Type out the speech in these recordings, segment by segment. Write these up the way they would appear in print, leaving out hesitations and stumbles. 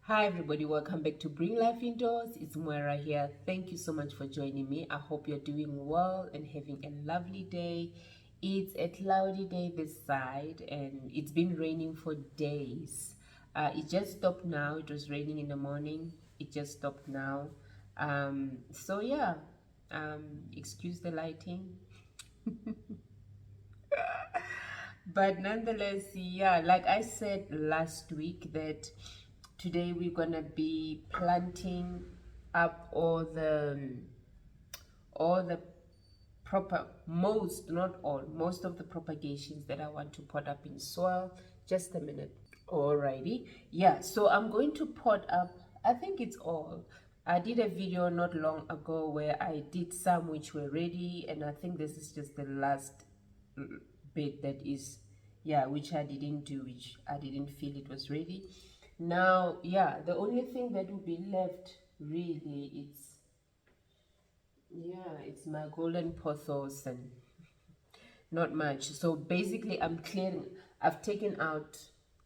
Hi everybody, welcome back to Bring Life Indoors. It's Moira here. Thank you so much for joining me. I hope you're doing well and having a lovely day. It's a cloudy day this side and it's been raining for days. It just stopped now. It was raining in the morning. It just stopped now. So yeah, excuse the lighting. But nonetheless, yeah, like I said last week, that today we're gonna be planting up all the proper most, not all, most of the propagations that I want to pot up in soil. Just a minute. Alrighty, yeah, so I'm going to pot up, I think it's all. I did a video not long ago where I did some which were ready, and I think this is just the last bit that is, yeah, which I didn't do, which I didn't feel it was ready. Now, yeah, the only thing that will be left really, it's my golden pothos and not much. So basically I'm clearing, I've taken out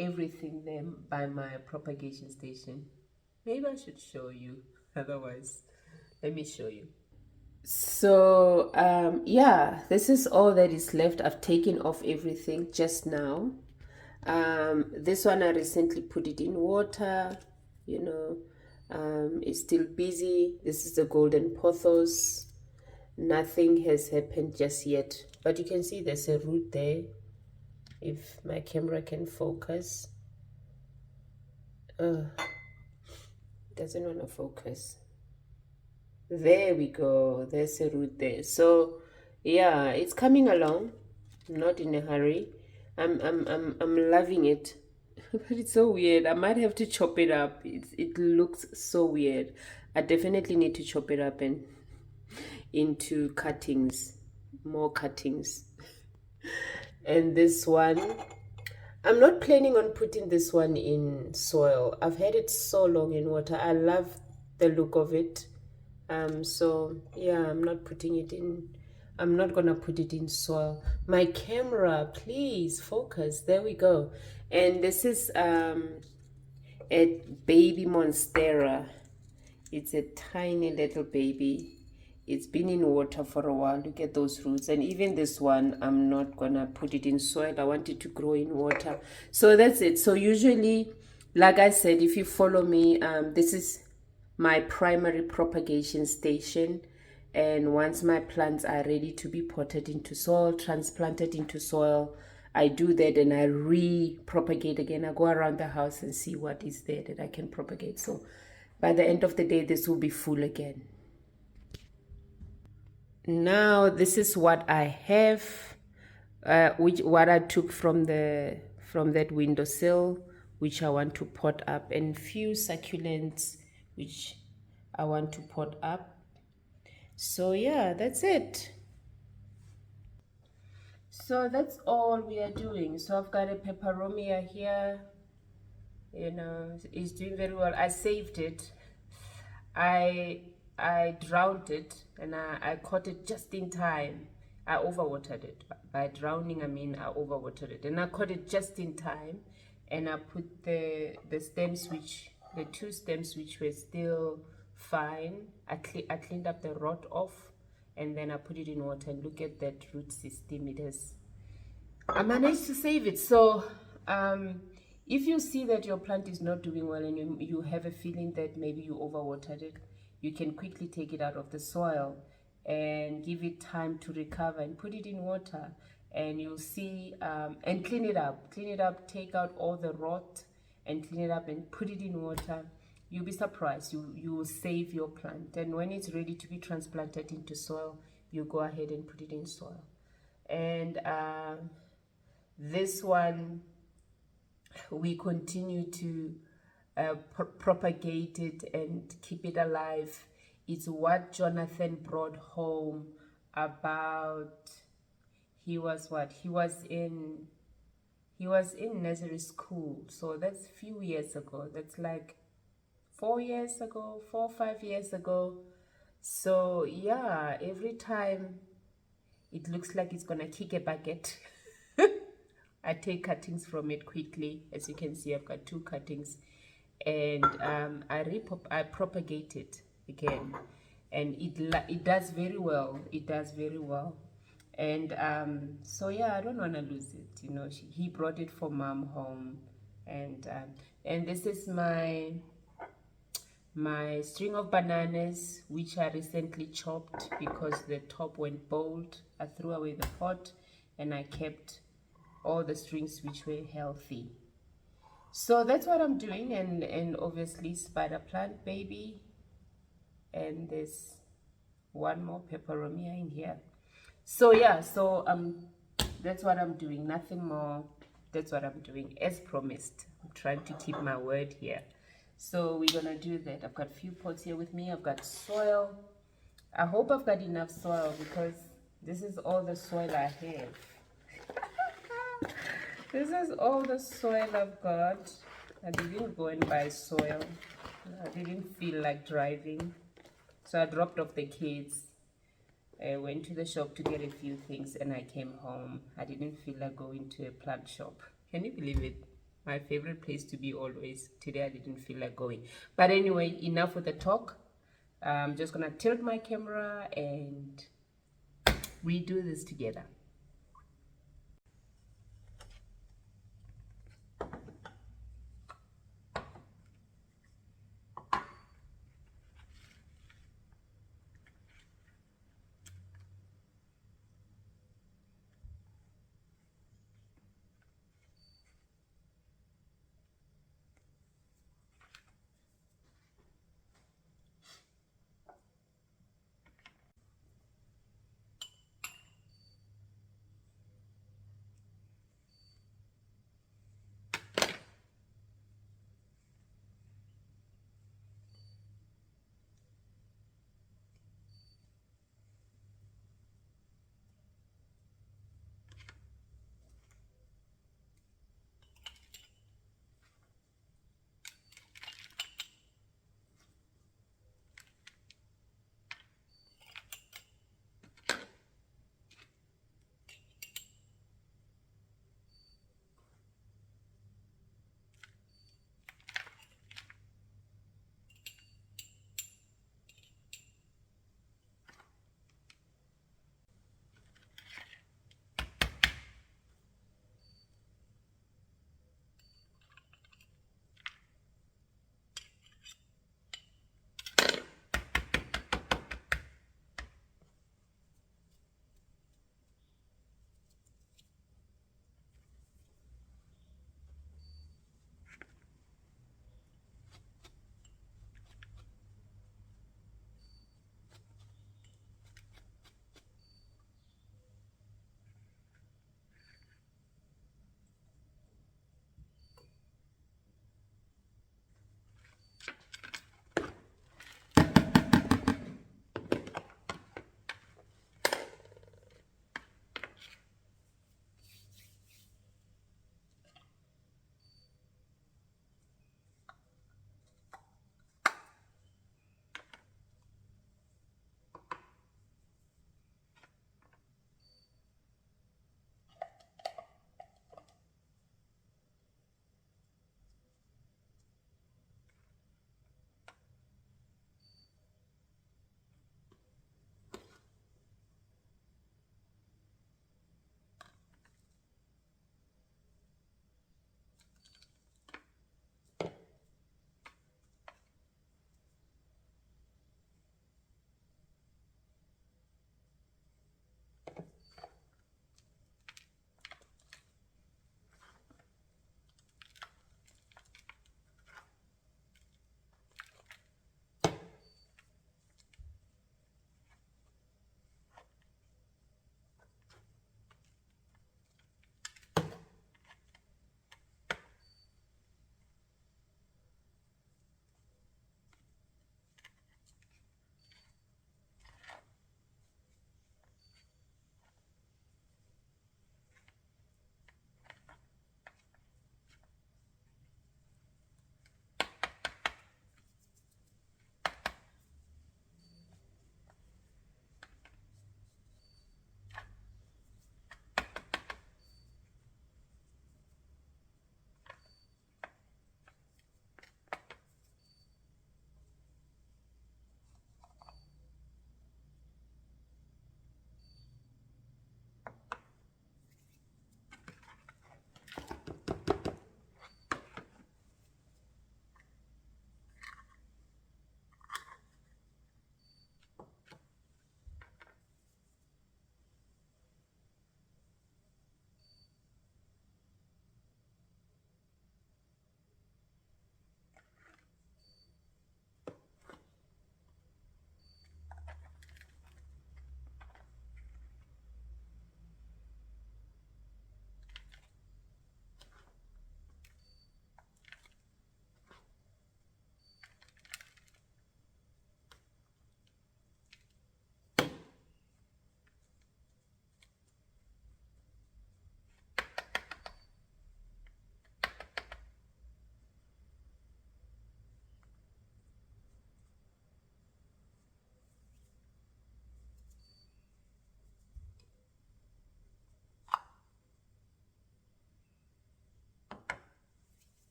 everything there by my propagation station. Maybe I should show you. Otherwise, let me show you. So yeah, this is all that is left. I've taken off everything just now. This one I recently put it in water, you know. It's still busy. This is the golden pothos. Nothing has happened just yet, but you can see there's a root there, if my camera can focus. Doesn't want to focus. There we go. There's a root there. So yeah, it's coming along. I'm not in a hurry. I'm loving it. But it's so weird. I might have to chop it up. It looks so weird. I definitely need to chop it up and into cuttings, more cuttings. And this one, I'm not planning on putting this one in soil. I've had it so long in water. I love the look of it. So yeah, I'm not putting it in. I'm not gonna put it in soil. My camera, please focus. There we go. And this is a baby monstera. It's a tiny little baby. It's been in water for a while. Look at those roots. And even this one, I'm not gonna put it in soil. I want it to grow in water. So that's it. So usually, like I said, if you follow me, this is my primary propagation station. And once my plants are ready to be potted into soil, transplanted into soil, I do that and I re-propagate again. I go around the house and see what is there that I can propagate. So by the end of the day, this will be full again. Now this is what I have, what I took from that windowsill, which I want to pot up, and few succulents which I want to pot up. So yeah, that's it. So that's all we are doing. So I've got a peperomia here, it's doing very well. I saved it. I drowned it, and I caught it just in time. I overwatered it. By drowning, I mean I overwatered it, and I caught it just in time. And I put the stems, which the two stems which were still fine. I cleaned up the rot off, and then I put it in water. And look at that root system. I managed to save it. So if you see that your plant is not doing well and you have a feeling that maybe you overwatered it, you can quickly take it out of the soil and give it time to recover and put it in water, and you'll see, and clean it up, take out all the rot and clean it up and put it in water. You'll be surprised. You will save your plant, and when it's ready to be transplanted into soil, you go ahead and put it in soil. And this one, we continue to propagate it and keep it alive. It's what Jonathan brought home about. He was in nursery school, so that's a few years ago. That's like 4 or 5 years ago. So yeah, every time it looks like it's gonna kick a bucket, I take cuttings from it quickly. As you can see, I've got 2 cuttings, and I propagate it again, and it does very well. It does very well, and so yeah, I don't want to lose it. You know, he brought it for mom home, and this is my string of bananas, which I recently chopped because the top went bald. I threw away the pot, and I kept all the strings which were healthy. So that's what I'm doing, and obviously spider plant baby, and there's one more peperomia in here. So yeah, so that's what I'm doing, nothing more. That's what I'm doing as promised. I'm trying to keep my word here. So we're gonna do that. I've got a few pots here with me. I've got soil. I hope I've got enough soil because this is all the soil I have. This is all the soil I've got. I didn't go and buy soil. I didn't feel like driving. So I dropped off the kids. I went to the shop to get a few things and I came home. I didn't feel like going to a plant shop. Can you believe it? My favorite place to be always. Today I didn't feel like going. But anyway, enough with the talk. I'm just gonna tilt my camera and we do this together.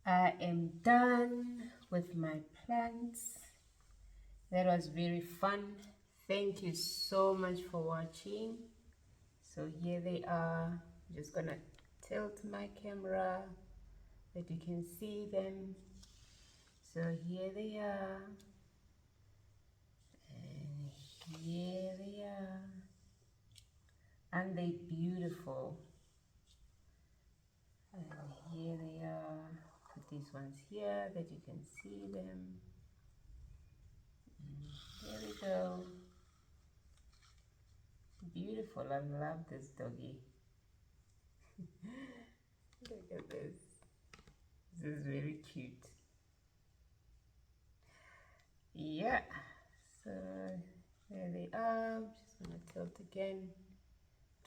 I am done with my plants. That was very fun. Thank you so much for watching. So here they are. I'm just gonna tilt my camera that you can see them. So here they are. And here they are. Aren't they beautiful? And here they are. Put these ones here that you can see them. There we go. Beautiful. I love this doggy. Look at this. This is very cute. Yeah. So there they are. Just gonna tilt again.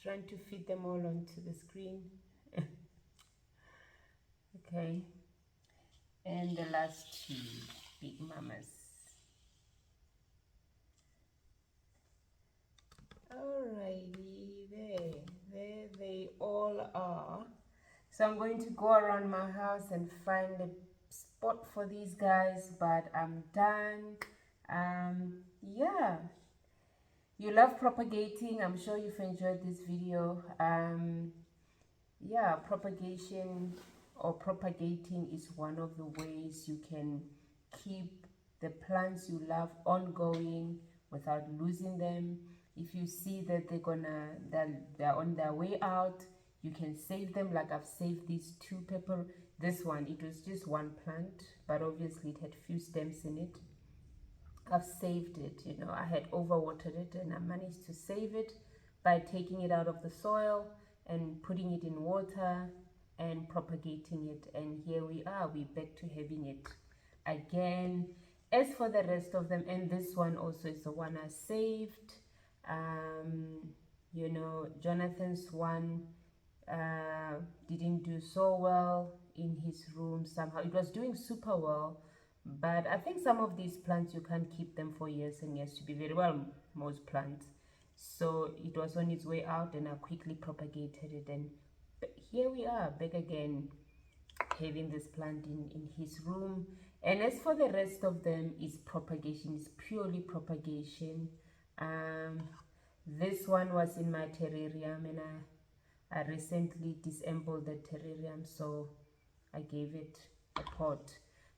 Trying to fit them all onto the screen. Okay. And the last two big mamas. Alrighty, there they all are. So I'm going to go around my house and find a spot for these guys, but I'm done. Yeah, you love propagating. I'm sure you've enjoyed this video. Yeah, propagation or propagating is one of the ways you can keep the plants you love ongoing without losing them. If you see that they're on their way out, you can save them. Like I've saved these two pepper. This one, it was just one plant, but obviously it had few stems in it. I've saved it, you know, I had overwatered it and I managed to save it by taking it out of the soil and putting it in water and propagating it. And here we are, we're back to having it again. As for the rest of them, and this one also is the one I saved. You know, Jonathan's one didn't do so well in his room somehow. It was doing super well, but I think some of these plants you can't keep them for years and years, to be very well, most plants. So it was on its way out and I quickly propagated it, and here we are back again having this plant in his room. And as for the rest of them, is propagation, is purely propagation. This one was in my terrarium and I recently disassembled the terrarium, so I gave it a pot.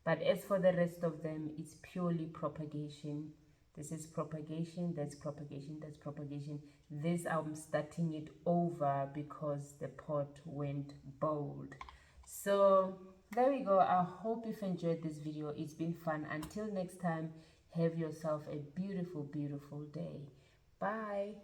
But as for the rest of them, it's purely propagation. This is propagation, that's propagation, that's propagation. This I'm starting it over because the pot went bold. So there we go. I hope you've enjoyed this video. It's been fun. Until next time, have yourself a beautiful, beautiful day. Bye.